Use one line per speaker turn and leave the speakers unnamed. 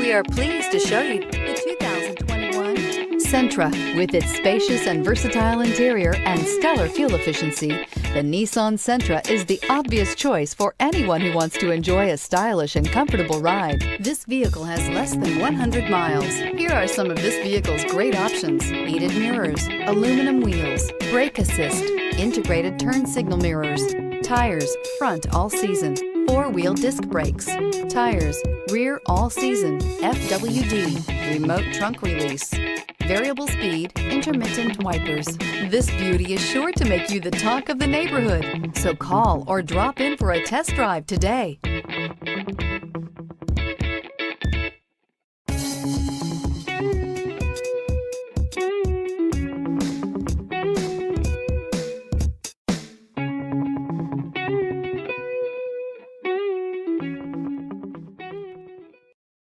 We are pleased to show you the 2021 Sentra. With its spacious and versatile interior and stellar fuel efficiency, the Nissan Sentra is the obvious choice for anyone who wants to enjoy a stylish and comfortable ride. This vehicle has less than 100 miles. Here are some of this vehicle's great options: heated mirrors, aluminum wheels, brake assist, integrated turn signal mirrors, tires, front all season, four-wheel disc brakes, tires, rear all season, FWD, remote trunk release, variable speed, intermittent wipers. This beauty is sure to make you the talk of the neighborhood. So call or drop in for a test drive today.